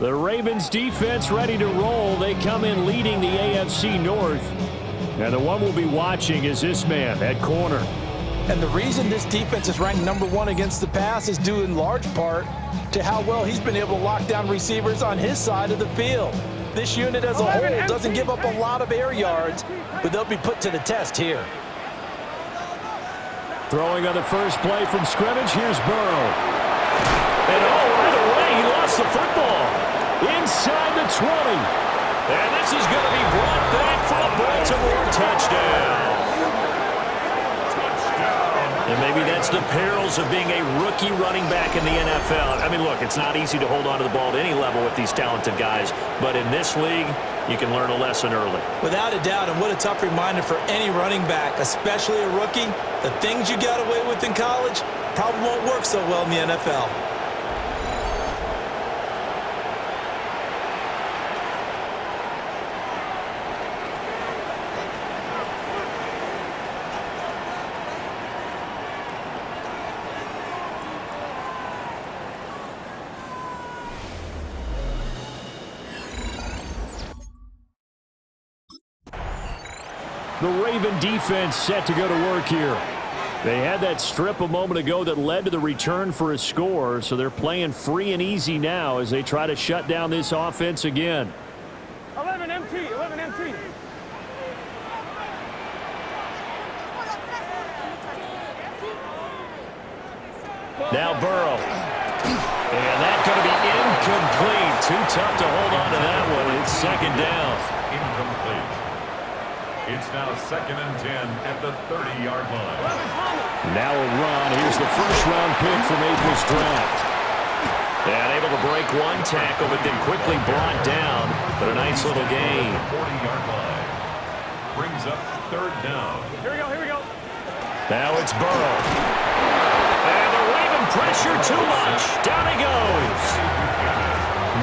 The Ravens defense ready to roll. They come in leading the AFC North. And the one we'll be watching is this man at corner. And the reason this defense is ranked #1 against the pass is due in large part to how well he's been able to lock down receivers on his side of the field. This unit as a whole doesn't give up a lot of air yards, but they'll be put to the test here. Throwing on the first play from scrimmage, here's Burrow. And right away, he lost the football. Inside the 20. And this is going to be brought back for a Baltimore touchdown. And maybe that's the perils of being a rookie running back in the NFL. I mean, look, it's not easy to hold on to the ball at any level with these talented guys. But in this league, you can learn a lesson early. Without a doubt, and what a tough reminder for any running back, especially a rookie. The things you got away with in college probably won't work so well in the NFL. The Raven defense set to go to work here. They had that strip a moment ago that led to the return for a score, so they're playing free and easy now as they try to shut down this offense again. 11 MT, 11 MT. Now Burrow. And that's going to be incomplete. Too tough to hold on to that one. It's second down. Incomplete. It's now 2nd and 10 at the 30-yard line. Now a run. Here's the first-round pick from April's draft. And able to break one tackle, but then quickly brought down. But a nice little gain. 40-yard line. Brings up 3rd down. Here we go, here we go. Now it's Burrow. And the Raven pressure too much. Down he goes.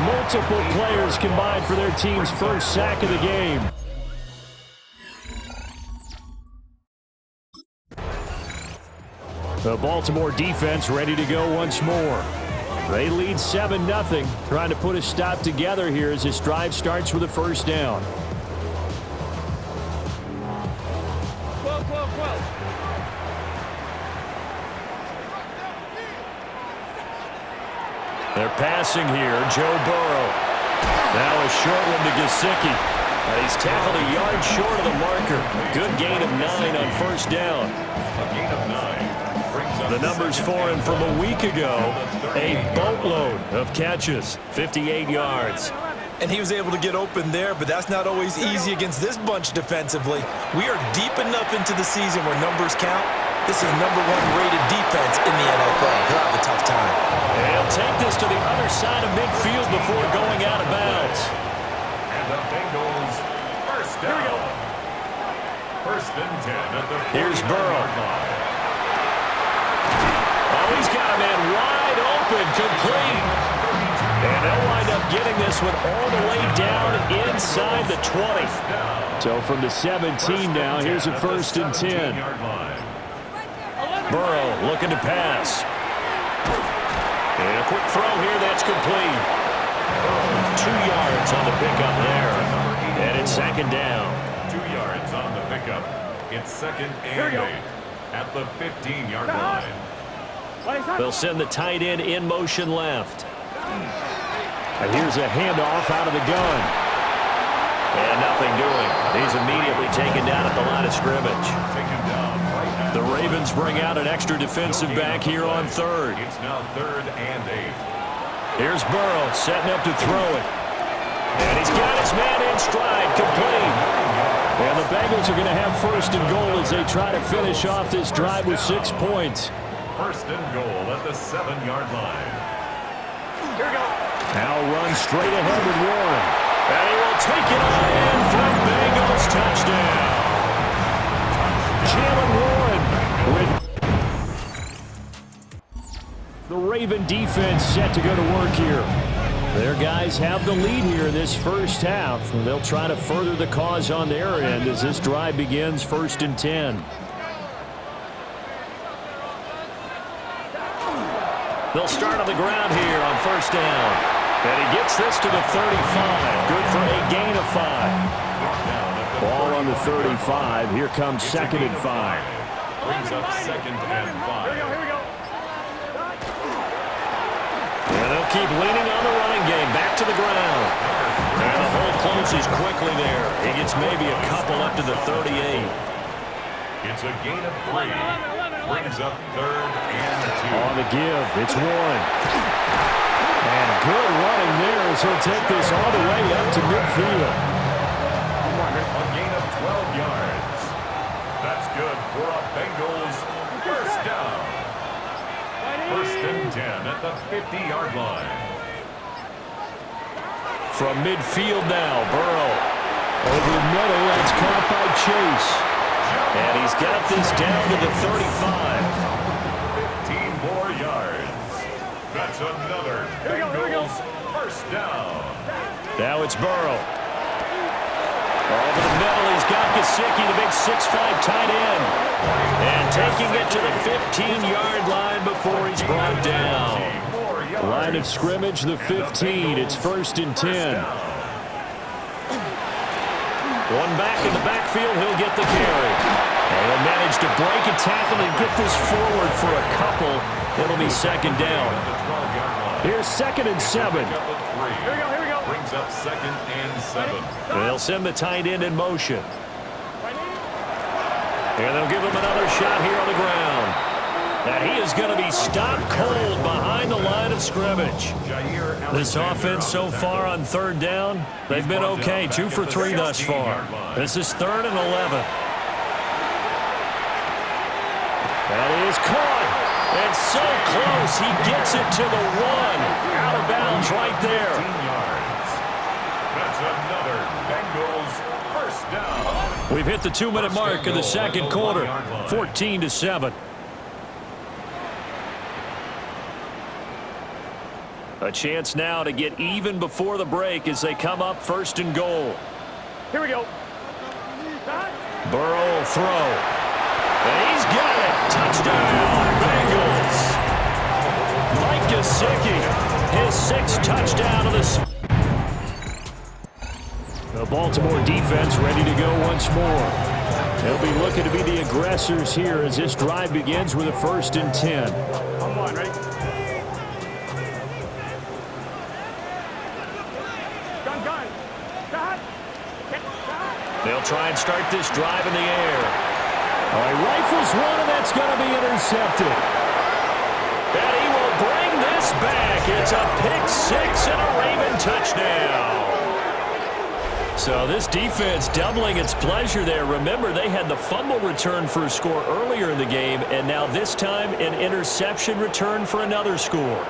Multiple players combined for their team's first sack of the game. The Baltimore defense ready to go once more. They lead 7-0, trying to put a stop together here as this drive starts with a first down. 12, 12, 12. They're passing here. Joe Burrow. Now a short one to Gesicki. He's tackled a yard short of the marker. Good gain of 9 on first down. A gain of 9. The numbers for him from a week ago, a boatload of catches, 58 yards. And he was able to get open there, but that's not always easy against this bunch defensively. We are deep enough into the season where numbers count. This is #1 rated defense in the NFL. He'll have a tough time. And he'll take this to the other side of midfield before going out of bounds. And the Bengals first down. 1st and 10 at the 40-yard Here's Burrow. line. Oh, he's got a man wide open, complete. And they'll wind up getting this one all the way down inside the 20. So from the 17 now, here's a 1st and 10. Burrow looking to pass. And a quick throw here that's complete. 2 yards on the pickup there. And it's 2nd down. 2 yards on the pickup. It's 2nd and 8 at the 15-yard line. They'll send the tight end in motion left. And here's a handoff out of the gun. And nothing doing. He's immediately taken down at the line of scrimmage. Taken down right now. The Ravens bring out an extra defensive back here on 3rd. It's now 3rd and 8. Here's Burrow setting up to throw it. And he's got his man in stride, complete. And the Bengals are going to have 1st and goal as they try to finish off this drive with 6 points. 1st and goal at the 7-yard line. Here we go. Now run straight ahead with Warren. And he will take it on in for a Bengals touchdown. Jalen Warren with the Raven defense set to go to work here. Their guys have the lead here in this first half. They'll try to further the cause on their end as this drive begins 1st and 10. They'll start on the ground here on 1st down. And he gets this to the 35. Good for a gain of 5. Ball on the 35. Here comes 2nd and 5. Brings up 2nd and 5. Here we go. And they'll keep leaning on the running game. Back to the ground. And the hole closes quickly there. He gets maybe a couple up to the 38. It's a gain of 3. Brings up 3rd and 2. On the give, it's 1. And good running there as he'll take this all the way up to midfield. A gain of 12 yards. That's good for a Bengals first down. 1st and 10 at the 50-yard line. From midfield now, Burrow. Over the middle, that's caught by Chase. And he's got this down to the 35. 15 more yards. That's another Bengals first down. Now it's Burrow. Over the middle, he's got Gesicki, the big 6'5" tight end. And taking it to the 15-yard line before he's brought down. Line of scrimmage, the 15. It's 1st and 10. One back in the backfield, he'll get the carry. And he'll manage to break a tackle and get this forward for a couple. It'll be 2nd down. Here's 2nd and 7. Here we go. Brings up 2nd and 7. They'll send the tight end in motion. And they'll give him another shot here on the ground. And he is going to be stopped cold behind the line of scrimmage. This offense so far on 3rd down, they've been okay. 2 for 3 thus far. This is 3rd and 11. That is caught. And so close. He gets it to the 1. Out of bounds right there. That's another Bengals first down. We've hit the 2-minute mark in the 2nd quarter. 14-7. A chance now to get even before the break as they come up 1st and goal. Here we go. Burrow will throw. And he's got it. Touchdown, Bengals. Mike Gesicki, his 6th touchdown of this. The Baltimore defense ready to go once more. They'll be looking to be the aggressors here as this drive begins with a 1st and 10. Come on, right? Gun. They'll try and start this drive in the air. All right, rifles one, and that's going to be intercepted. And he will bring this back. It's a pick 6 and a Raven touchdown. So this defense doubling its pleasure there. Remember, they had the fumble return for a score earlier in the game, and now this time an interception return for another score.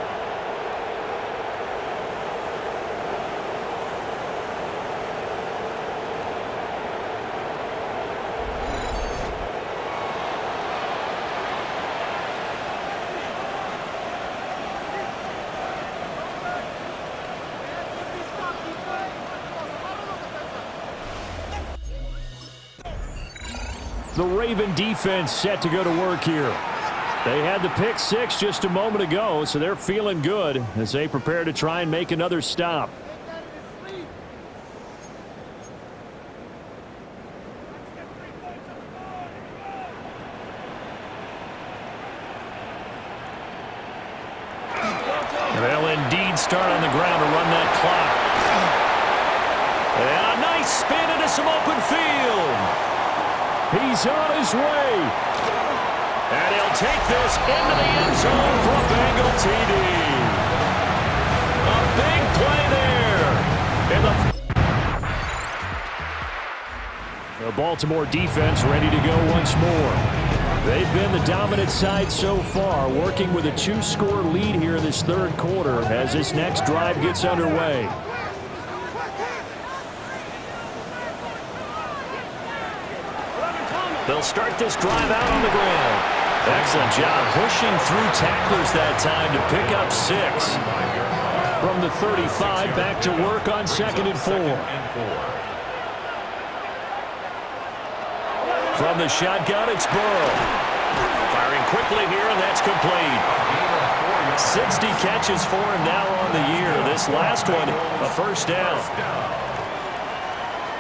The Raven defense set to go to work here. They had the pick 6 just a moment ago, so they're feeling good as they prepare to try and make another stop. They'll indeed start on the ground to run that clock. And a nice spin into some open field. He's on his way. And he'll take this into the end zone for a Bengal TD. A big play there. The Baltimore defense ready to go once more. They've been the dominant side so far, working with a 2-score lead here in this 3rd quarter as this next drive gets underway. They'll start this drive out on the ground. Excellent job pushing through tacklers that time to pick up 6. From the 35, back to work on 2nd and 4. From the shotgun, it's Burrow. Firing quickly here, and that's complete. 60 catches for him now on the year. this last one a first down.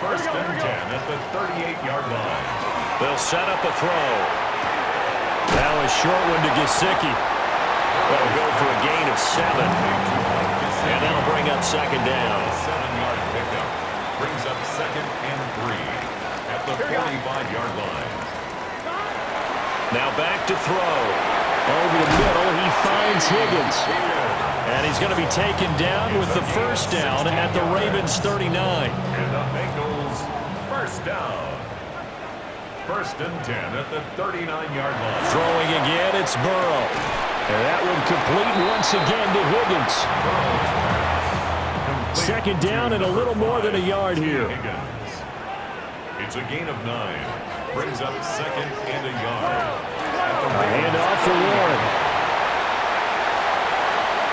First and 10 at the 38-yard line. They'll set up a throw. Now a short one to Gesicki. That'll go for a gain of 7. And that'll bring up second down. 7-yard pickup. Brings up second and 3 at the 45-yard line. Now back to throw. Over the middle, he finds Higgins. And he's going to be taken down with the first down at the Ravens 39. And the Bengals first down. First and 10 at the 39-yard line. Throwing again, it's Burrow. And that one complete once again to Higgins. Second down and a little more than a yard here. It's a gain of 9. Brings up second and a yard. Hand off for Warren.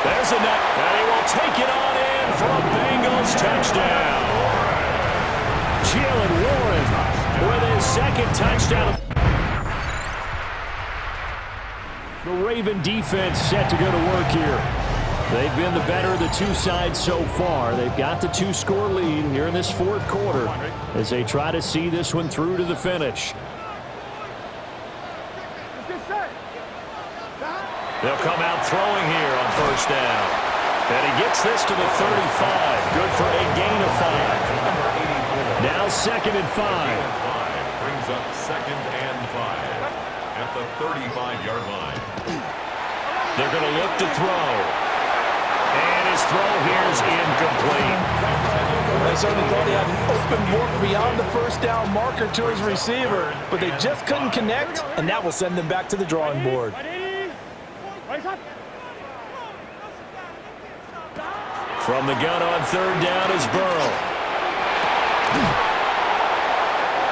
There's a net, and he will take it on in for a Bengals touchdown. Jalen Warren with his second touchdown. The Raven defense set to go to work here. They've been the better of the two sides so far. They've got the 2-score lead here in this fourth quarter as they try to see this one through to the finish. They'll come out throwing here on first down. And he gets this to the 35. Good for a gain of 5. Now second and 5. Brings up second and 5 at the 35-yard line. They're going to look to throw. And his throw here is incomplete. They certainly thought he had an open look beyond the first down marker to his receiver, but they just couldn't connect, and that will send them back to the drawing board. From the gun on third down is Burrow.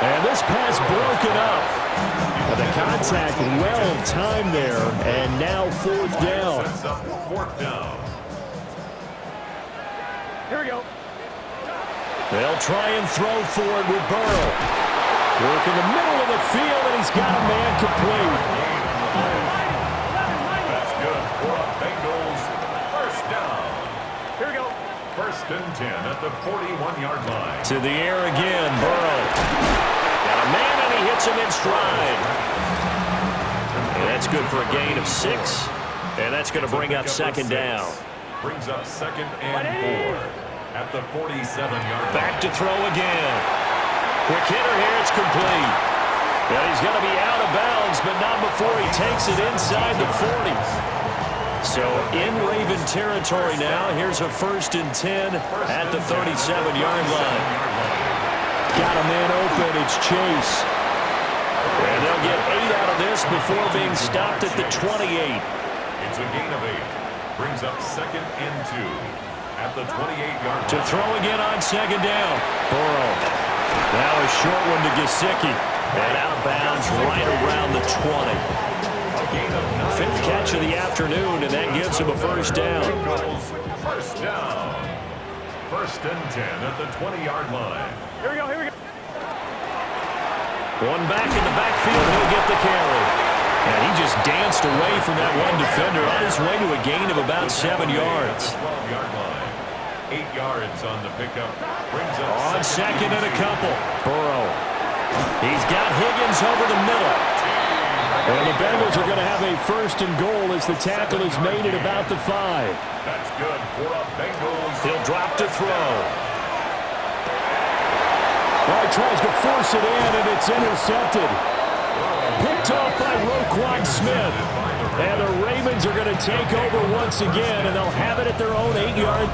And this pass broken up. But the contact well timed there, and now fourth down. Fourth down. Here we go. They'll try and throw for it with Burrow. Work in the middle of the field, and he's got a man complete. That's good for a Bengals first down. Here we go. First and 10 at the 41-yard line. To the air again, Burrow. Got a man, and he hits him in stride. And that's good for a gain of 6. And that's going to bring up second down. Brings up second and 4 at the 47-yard line. Back to throw again. Quick hitter here, it's complete. And he's going to be out of bounds, but not before he takes it inside the 40. So in Raven territory now, here's a first and 10 at the 37-yard line. Got a man open, it's Chase. And they'll get 8 out of this before being stopped at the 28. It's a gain of 8. Brings up second and 2 at the 28-yard line. To throw again on second down. Burrow. Now a short one to Gesicki. And out of bounds right around the 20. Fifth catch of the afternoon, and that gives him a first down. First down. First and 10 at the 20-yard line. Here we go, here we go. One back in the backfield, he'll get the carry. And he just danced away from that one defender on his way to a gain of about 7 yards. 12-yard line. 8 yards on the pickup. Brings up on second and a couple. Burrow. He's got Higgins over the middle. And the Bengals are going to have a first and goal as the tackle is made at about the 5. That's good for a Bengals. He'll drop to throw. Well, he tries to force it in, and it's intercepted. Picked off by Roquan Smith. And the Ravens are going to take over once again, and they'll have it at their own 8-yard.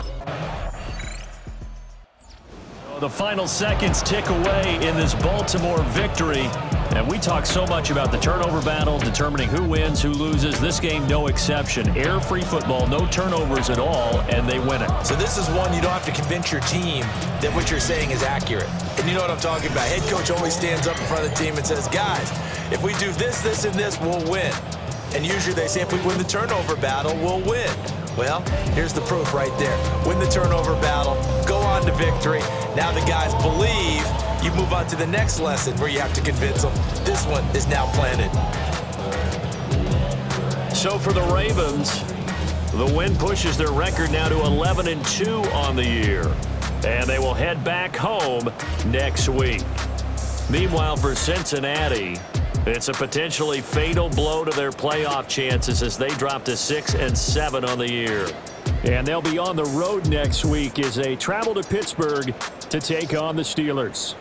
The final seconds tick away in this Baltimore victory. And we talk so much about the turnover battle, determining who wins, who loses. This game, no exception. Air-free football, no turnovers at all, and they win it. So this is one you don't have to convince your team that what you're saying is accurate. And you know what I'm talking about. Head coach always stands up in front of the team and says, guys, if we do this, this, and this, we'll win. And usually they say if we win the turnover battle, we'll win. Well, here's the proof right there. Win the turnover battle, go on to victory. Now the guys believe. You move on to the next lesson where you have to convince them. This one is now planted. So for the Ravens, The win pushes their record now to 11-2 on the year. And they will head back home next week. Meanwhile, for Cincinnati, it's a potentially fatal blow to their playoff chances as they drop to 6-7 on the year. And they'll be on the road next week as they travel to Pittsburgh to take on the Steelers.